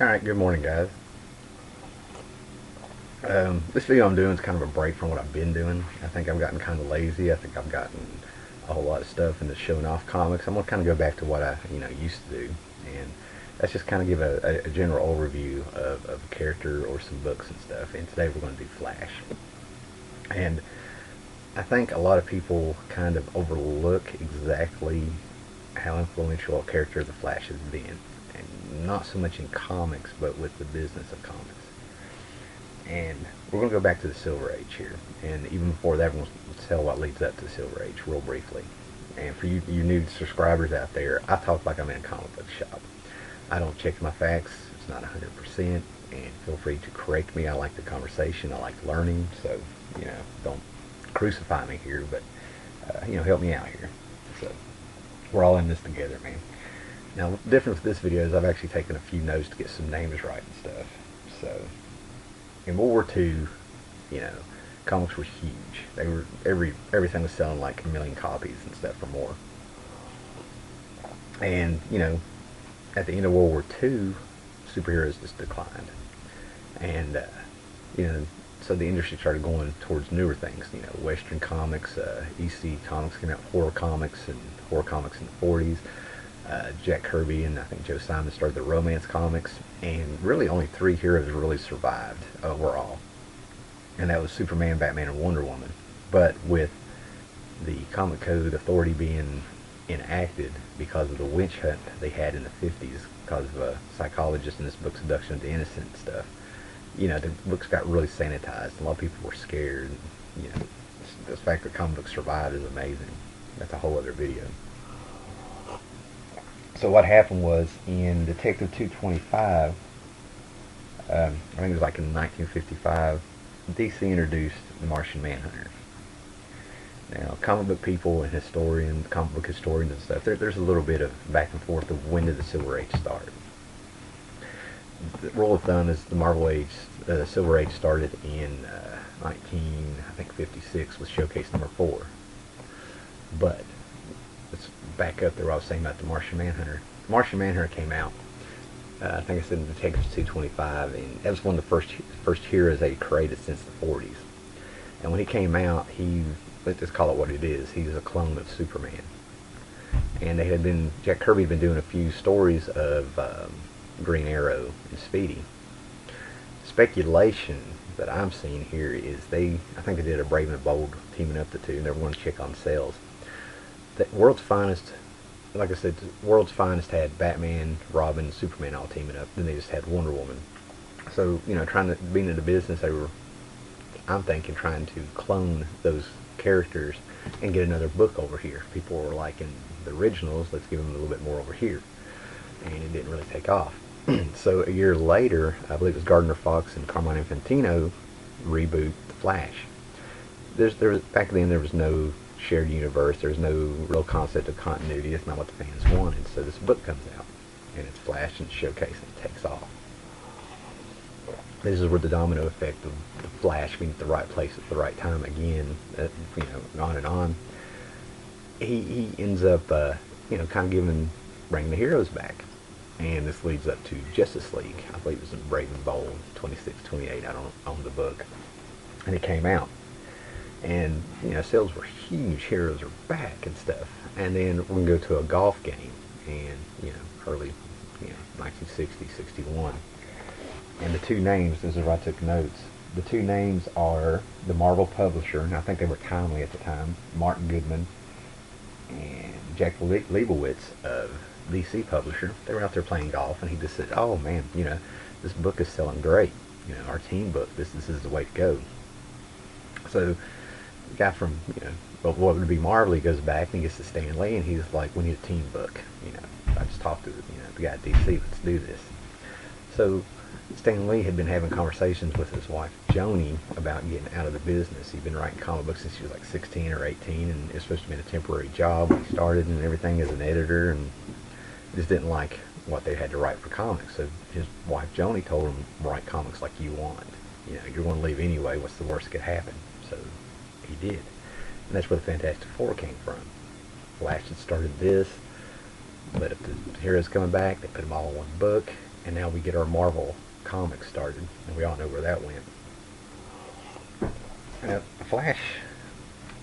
Alright, good morning guys. This video I'm doing is kind of a break from what I've been doing. I think I've gotten kind of lazy. I think I've gotten a whole lot of stuff into showing off comics. I'm going to kind of go back to what I used to do. And let's just kind of give a general overview of a character or some books and stuff. And today we're going to do Flash. And I think a lot of people kind of overlook exactly how influential a character the Flash has been. And not so much in comics, but with the business of comics. And we're going to go back to the Silver Age here. And even before that, we're going to tell what leads up to the Silver Age real briefly. And for you new subscribers out there, I talk like I'm in a comic book shop. I don't check my facts. It's not 100%. And feel free to correct me. I like the conversation. I like learning. So, don't crucify me here, but, help me out here. So, we're all in this together, man. Now, the difference with this video is I've actually taken a few notes to get some names right and stuff. So, in World War II, comics were huge. They were everything was selling like 1 million copies and stuff or more. And at the end of World War II, superheroes just declined, and so the industry started going towards newer things. Western comics, EC comics came out, horror comics in the 40s. Jack Kirby and I think Joe Simon started the romance comics, and really only 3 heroes really survived overall, and that was Superman, Batman, and Wonder Woman. But with the Comic Code Authority being enacted because of the witch hunt they had in the 50s, because of a psychologist in this book, Seduction of the Innocent and stuff, the books got really sanitized. A lot of people were scared. The fact that comic books survived is amazing. That's a whole other video. So what happened was in Detective 225, I think it was like in 1955, DC introduced the Martian Manhunter. Now, comic book people and comic book historians and stuff, there's a little bit of back and forth of when did the Silver Age start. The rule of thumb is the Marvel Age, the Silver Age started in 1956 with Showcase number 4. But let's back up there. What I was saying about the Martian Manhunter. The Martian Manhunter came out. I think I said in Detective 225, and that was one of the first heroes they created since the 40s. And when he came out, let's just call it what it is. He's a clone of Superman. And Jack Kirby had been doing a few stories of Green Arrow and Speedy. Speculation that I'm seeing here is I think they did a Brave and Bold teaming up the two, and they're going to check on sales. The World's Finest, like I said, World's Finest had Batman, Robin, Superman all teaming up. Then they just had Wonder Woman. So, being in the business, I'm thinking, trying to clone those characters and get another book over here. People were liking the originals, let's give them a little bit more over here. And it didn't really take off. So a year later, I believe it was Gardner Fox and Carmine Infantino reboot The Flash. Back then there was no shared universe. There's no real concept of continuity. It's not what the fans wanted. So this book comes out, and it's Flash and Showcase, and it takes off. This is where the domino effect of the Flash being at the right place at the right time again, on and on. He ends up, kind of bringing the heroes back. And this leads up to Justice League. I believe it was in Brave and Bold, 26, 28. I don't own the book. And it came out. And, sales were huge. Heroes are back and stuff. And then we're going to go to a golf game. And, early, 1960, 61. And the two names, this is where I took notes. The two names are the Marvel publisher, and I think they were timely at the time, Martin Goodman, and Jack Leibowitz of DC publisher. They were out there playing golf, and he just said, "Oh man, this book is selling great. Our team book. This is the way to go." So the guy from what would be Marvel, he goes back and he gets to Stan Lee, and he's like, "We need a team book." I just talked to the guy at DC. Let's do this. So Stan Lee had been having conversations with his wife Joni about getting out of the business. He'd been writing comic books since he was like 16 or 18, and it was supposed to be a temporary job when he started and everything as an editor, and just didn't like what they had to write for comics. So his wife Joni told him, "Write comics like you want. You're going to leave anyway. What's the worst that could happen?" So he did, and that's where the Fantastic Four came from. Flash had started this, led up to heroes coming back. They put them all in one book. and now we get our Marvel comics started, and we all know where that went. Flash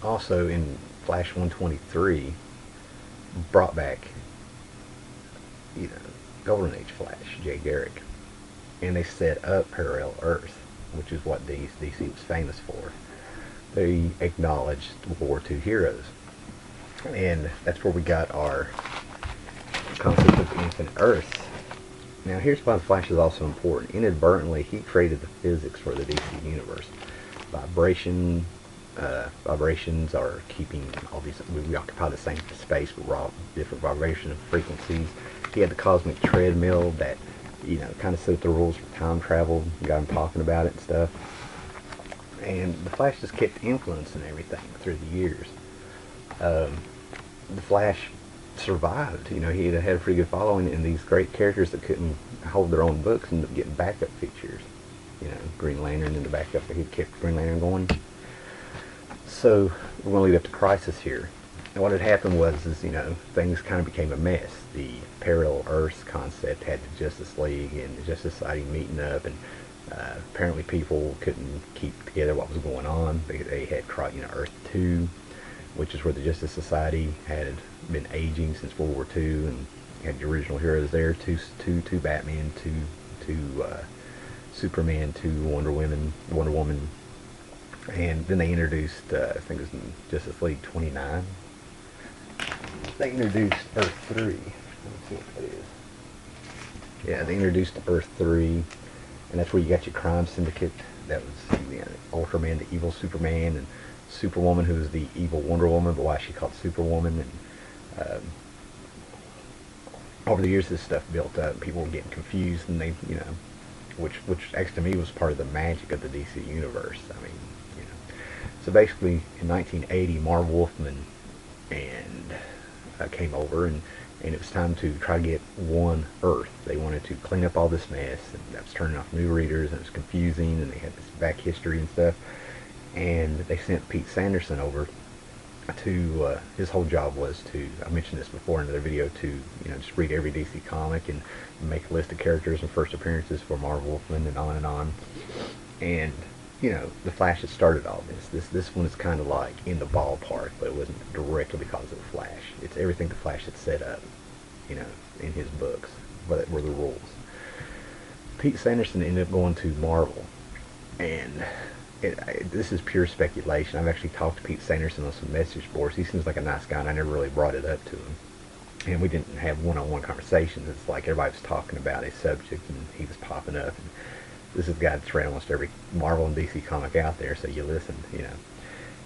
also in Flash 123 brought back, you know, Golden Age Flash, Jay Garrick, and they set up Parallel Earth, which is what DC was famous for. They acknowledged World War II heroes, and that's where we got our concept of Infinite Earth. Now, here's why the Flash is also important. Inadvertently, he created the physics for the DC universe. Vibrations are keeping all these. We occupy the same space, but we're all different vibration frequencies. He had the cosmic treadmill that, you know, kind of set the rules for time travel. Got him talking about it and stuff. And the Flash just kept influencing everything through the years. The Flash survived. You know, he had a pretty good following, and these great characters that couldn't hold their own books ended up getting backup features. You know, Green Lantern in the backup, he kept Green Lantern going. So we're going to lead up to Crisis here. And what had happened was, you know, things kind of became a mess. The Parallel Earths concept had the Justice League and the Justice Society meeting up, and apparently people couldn't keep together what was going on. They had, you know, Earth 2, which is where the Justice Society had been aging since World War II, and had the original heroes there, two Batman, two Superman, two Wonder Woman, and then they introduced, I think it was in Justice League 29, they introduced Earth 3. Let's see what that is. Yeah, they introduced Earth 3, and that's where you got your crime syndicate. That was, you know, Ultraman, the evil Superman, and Superwoman, who was the evil Wonder Woman, but why she called Superwoman. And over the years, this stuff built up. People were getting confused, and they, you know, which actually to me was part of the magic of the DC universe. I mean, you know, so basically in 1980, Marv Wolfman and came over, and it was time to try to get one Earth. They wanted to clean up all this mess, and that was turning off new readers, and it was confusing, and they had this back history and stuff. And they sent Pete Sanderson over to, his whole job was to, I mentioned this before in another video, to, you know, just read every DC comic and make a list of characters and first appearances for Marv Wolfman, and on and on. And, you know, the Flash had started all this. This one is kind of like in the ballpark, but it wasn't directly because of the Flash. It's everything the Flash had set up, you know, in his books, but were the rules. Pete Sanderson ended up going to Marvel, and this is pure speculation. I've actually talked to Pete Sanderson on some message boards. He seems like a nice guy, and I never really brought it up to him. And we didn't have one-on-one conversations. It's like everybody was talking about a subject, and he was popping up. And this is the guy that's read almost every Marvel and DC comic out there, so you listen, you know.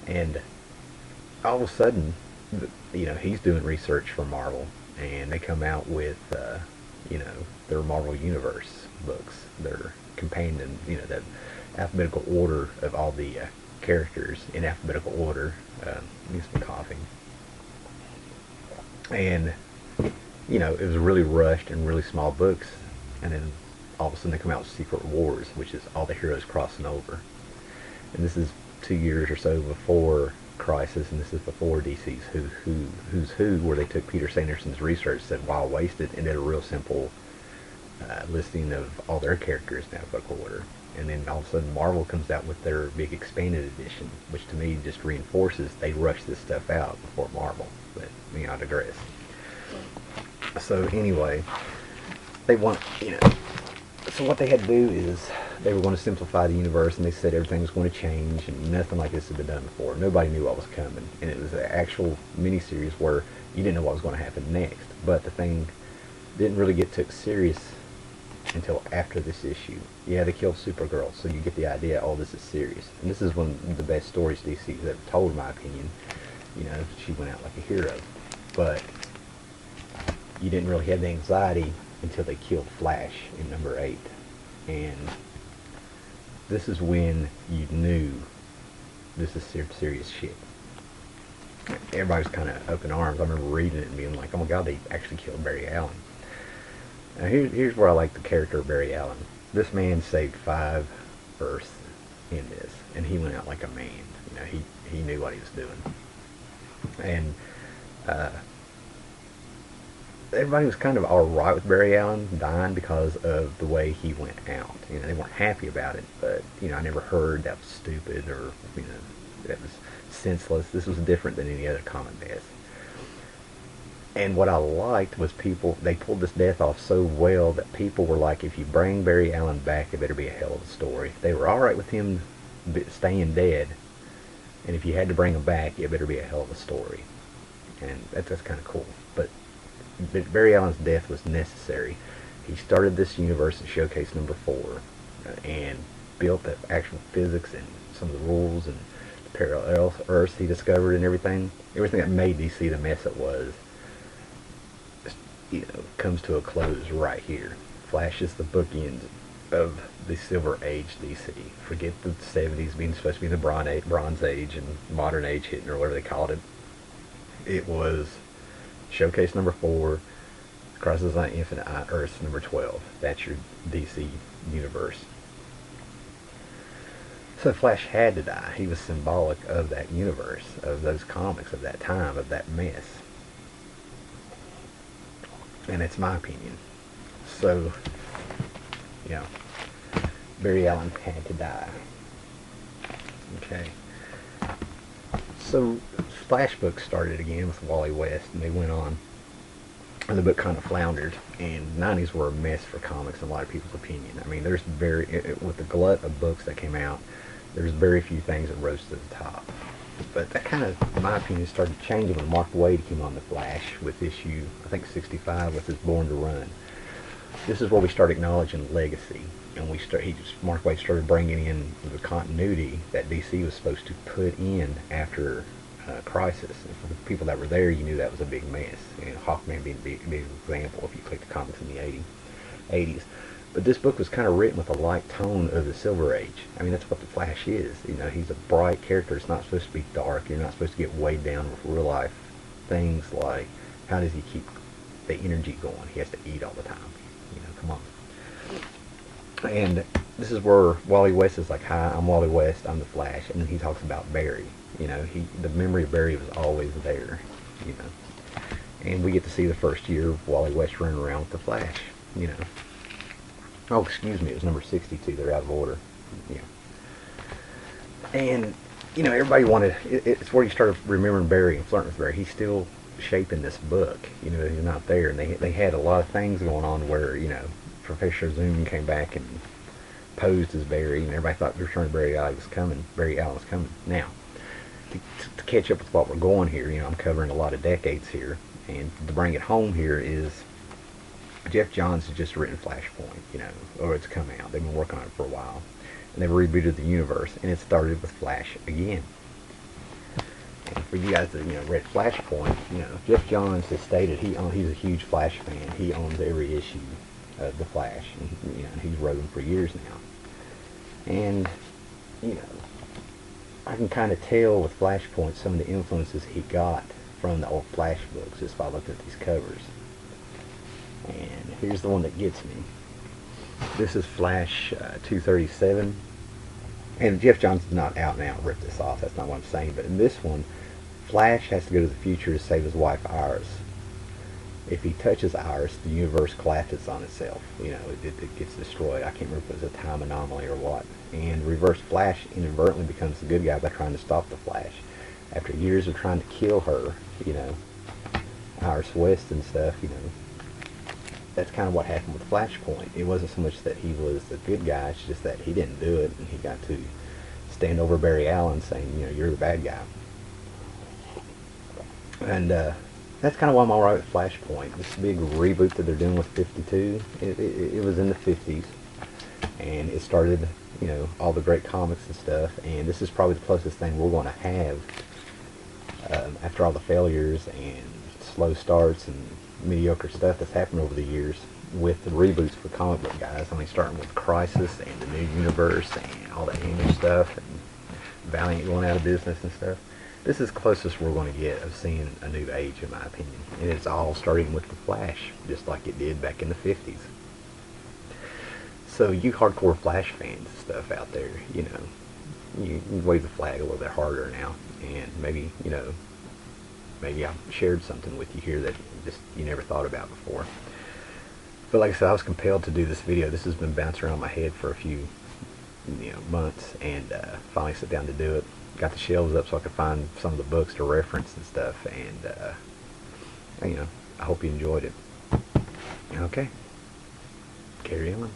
And all of a sudden, you know, he's doing research for Marvel, and they come out with, you know, their Marvel Universe books. Their companion, you know, that alphabetical order of all the characters in alphabetical order. Need some coughing. And, you know, it was really rushed and really small books, and then all of a sudden they come out with Secret Wars, which is all the heroes crossing over. And this is 2 years or so before Crisis, and this is before DC's Who's Who, where they took Peter Sanderson's research, said while wasted, and did a real simple listing of all their characters in alphabetical order. And then all of a sudden Marvel comes out with their big expanded edition, which to me just reinforces they rushed this stuff out before Marvel. But, you know, I digress. So anyway, they want, you know, so what they had to do is they were going to simplify the universe, and they said everything was going to change, and nothing like this had been done before. Nobody knew what was coming, and it was an actual miniseries where you didn't know what was going to happen next. But the thing didn't really get took serious until after this issue. Yeah, they killed Supergirl, so you get the idea, oh, this is serious. And this is one of the best stories DC has ever told, in my opinion. You know, she went out like a hero. But you didn't really have the anxiety until they killed Flash in number 8. And this is when you knew this is serious shit. Everybody was kind of up in arms. I remember reading it and being like, oh my god, they actually killed Barry Allen. Now here's where I like the character of Barry Allen. This man saved 5 Earths in this, and he went out like a man. You know, he knew what he was doing. And everybody was kind of alright with Barry Allen dying because of the way he went out. You know, they weren't happy about it, but, you know, I never heard that was stupid or, you know, that was senseless. This was different than any other comic death. And what I liked was they pulled this death off so well that people were like, if you bring Barry Allen back, it better be a hell of a story. They were alright with him staying dead, and if you had to bring him back, it better be a hell of a story. And that's kind of cool. But Barry Allen's death was necessary. He started this universe in Showcase number 4 and built the actual physics and some of the rules and the parallel Earths he discovered and everything. Everything that made DC the mess it was, you know, comes to a close right here. Flash is the bookend of the Silver Age DC. Forget the 70s being supposed to be the Bronze Age and Modern Age hitting, or whatever they called it. It was Showcase number 4, Crisis on Infinite Earths number 12. That's your DC universe. So Flash had to die. He was symbolic of that universe, of those comics, of that time, of that mess. And it's my opinion. So, you know, Barry Allen had to die. Okay. So, Flash books started again with Wally West, and they went on. And the book kind of floundered, and the 90s were a mess for comics in a lot of people's opinion. I mean, there's with the glut of books that came out, there's very few things that rose to the top. But that kind of, in my opinion, started changing when Mark Waid came on The Flash with issue, I think 65, with his Born to Run. This is where we start acknowledging legacy, and Mark Waid started bringing in the continuity that DC was supposed to put in after Crisis. And for the people that were there, you knew that was a big mess. You know, Hawkman being a big example if you click the comics in the 80s. But this book was kind of written with a light tone of the Silver Age. I mean, that's what the Flash is. You know, he's a bright character. It's not supposed to be dark. You're not supposed to get weighed down with real life things like, how does he keep the energy going? He has to eat all the time. You know, come on. And this is where Wally West is like, hi, I'm Wally West, I'm the Flash. And then he talks about Barry. You know, the memory of Barry was always there. You know. And we get to see the first year of Wally West running around with the Flash. You know. Oh, excuse me, it was number 62. They're out of order. Yeah. And, you know, everybody wanted, it's where you started remembering Barry and flirting with Barry. He's still shaping this book. You know, he's not there. And they had a lot of things going on where, you know, Professor Zoom came back and posed as Barry, and everybody thought the return of Barry Allen was coming. Now, to catch up with what we're going here, you know, I'm covering a lot of decades here. And to bring it home here is, Jeff Johns has just written Flashpoint, you know, or it's come out. They've been working on it for a while. And they've rebooted the universe, and it started with Flash again. And for you guys that, you know, read Flashpoint, you know, Jeff Johns has stated he's a huge Flash fan. He owns every issue of The Flash. And, you know, he's wrote them for years now. And, you know, I can kind of tell with Flashpoint some of the influences he got from the old Flash books just by looking at these covers. And here's the one that gets me. This is Flash 237. And Jeff Johns is not out now rip this off. That's not what I'm saying. But in this one, Flash has to go to the future to save his wife Iris. If he touches Iris, the universe collapses on itself. You know, it gets destroyed. I can't remember if it was a time anomaly or what. And Reverse Flash inadvertently becomes the good guy by trying to stop the Flash. After years of trying to kill her, you know, Iris West and stuff, you know, that's kind of what happened with Flashpoint. It wasn't so much that he was the good guy, it's just that he didn't do it, and he got to stand over Barry Allen saying, you know, you're the bad guy. And that's kind of why I'm alright with Flashpoint. This big reboot that they're doing with 52, it was in the 50s, and it started, you know, all the great comics and stuff, and this is probably the closest thing we're going to have after all the failures and slow starts and mediocre stuff that's happened over the years with the reboots for comic book guys. I mean, starting with Crisis and the New Universe and all that Image stuff and Valiant going out of business and stuff. This is the closest we're going to get of seeing a new age, in my opinion. And it's all starting with the Flash, just like it did back in the 50s. So you hardcore Flash fans and stuff out there, you know, you wave the flag a little bit harder now. And maybe, you know, maybe I've shared something with you here that just you never thought about before. But like I said, I was compelled to do this video. This has been bouncing around my head for a few months, and finally sit down to do it. Got the shelves up so I could find some of the books to reference and stuff, and I hope you enjoyed it. Okay, carry on.